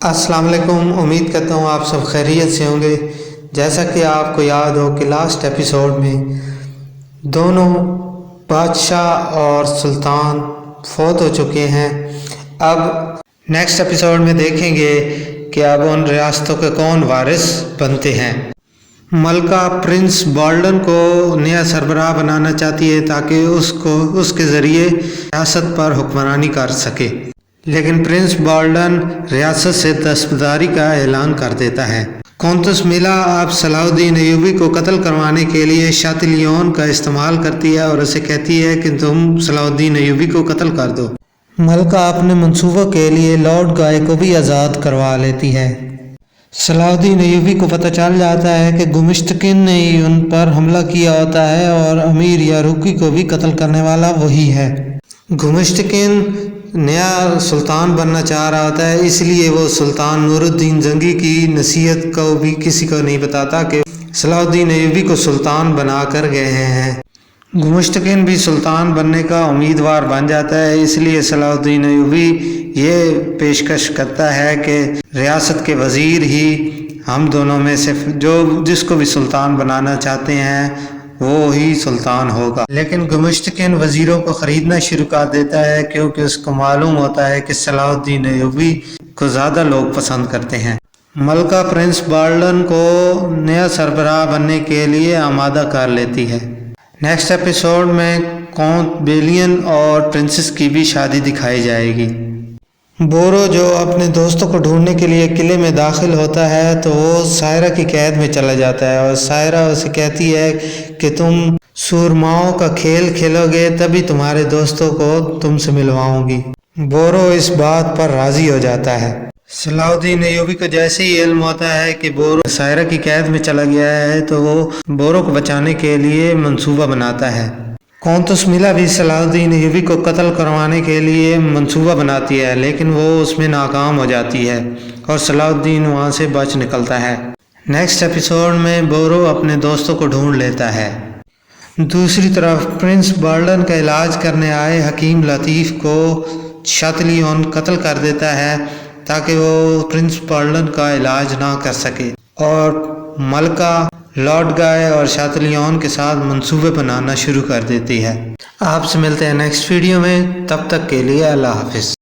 अस्सलाम वालेकुम। उम्मीद करता हूँ आप सब खैरियत से होंगे। जैसा कि आपको याद हो कि लास्ट एपिसोड में दोनों बादशाह और सुल्तान फौत हो चुके हैं। अब नेक्स्ट एपिसोड में देखेंगे कि अब उन रियासतों के कौन वारिस बनते हैं। मलका प्रिंस बॉल्डन को नया सरबराह बनाना चाहती है ताकि उसके ज़रिए रियासत पर हुक्मरानी कर सके, लेकिन प्रिंस बॉल्डन रियासत से दस्तबरदारी का ऐलान कर देता है। कौंतस मिला अब सलाहुद्दीन अयूबी को कत्ल करवाने के लिए शातिलियन का इस्तेमाल करती है और उसे कहती है कि तुम सलाहुद्दीन अयूबी को कत्ल कर दो। मलका अपने मंसूबों के लिए लॉर्ड गाय को भी आज़ाद करवा लेती है। सलाहुद्दीन अयूबी को पता चल जाता है कि गुमिश्तकिन ने ही उन पर हमला किया होता है और अमीर यारूकी को भी कत्ल करने वाला वही है। गुमिश्तकिन नया सुल्तान बनना चाह रहा होता है, इसलिए वो सुल्तान नूरुद्दीन जंगी की नसीहत को भी किसी को नहीं बताता कि सलाहुद्दीन अयूबी को सुल्तान बना कर गए हैं। गुमिश्तकिन भी सुल्तान बनने का उम्मीदवार बन जाता है, इसलिए सलाहुद्दीन अयूबी ये पेशकश करता है कि रियासत के वज़ीर ही हम दोनों में से जिसको भी सुल्तान बनाना चाहते हैं वो ही सुल्तान होगा। लेकिन गुमिश्तकिन वज़ीरों को ख़रीदना शुरू कर देता है क्योंकि उसको मालूम होता है कि सलाहुद्दीन अयूबी को ज़्यादा लोग पसंद करते हैं। मलका प्रिंस बॉल्डन को नया सरबराह बनने के लिए आमादा कर लेती है। नेक्स्ट एपिसोड में काउंट बेलियन और प्रिंसेस की भी शादी दिखाई जाएगी। बोरो जो अपने दोस्तों को ढूंढने के लिए किले में दाखिल होता है तो वो सायरा की कैद में चला जाता है और सायरा उसे कहती है कि तुम सूरमाओं का खेल खेलोगे तभी तुम्हारे दोस्तों को तुमसे मिलवाऊंगी। बोरो इस बात पर राजी हो जाता है। सलाहुद्दीन अयूबी को जैसे ही इल्म होता है कि बोरो सायरा की कैद में चला गया है तो वो बोरो को बचाने के लिए मंसूबा बनाता है। कौंतस मिला भी सलाहुद्दीन अयूबी को कत्ल करवाने के लिए मंसूबा बनाती है, लेकिन वो उसमें नाकाम हो जाती है और सलाहुद्दीन वहाँ से बच निकलता है। नेक्स्ट एपिसोड में बोरो अपने दोस्तों को ढूंढ लेता है। दूसरी तरफ प्रिंस बॉल्डन का इलाज करने आए हकीम लतीफ़ को शातिलियन कत्ल कर देता है ताकि वो प्रिंस बॉल्डन का इलाज ना कर सके, और मलका लॉर्ड गाय और शातिलियन के साथ मंसूबे बनाना शुरू कर देती है। आपसे मिलते हैं नेक्स्ट वीडियो में, तब तक के लिए अल्लाह हाफिज़।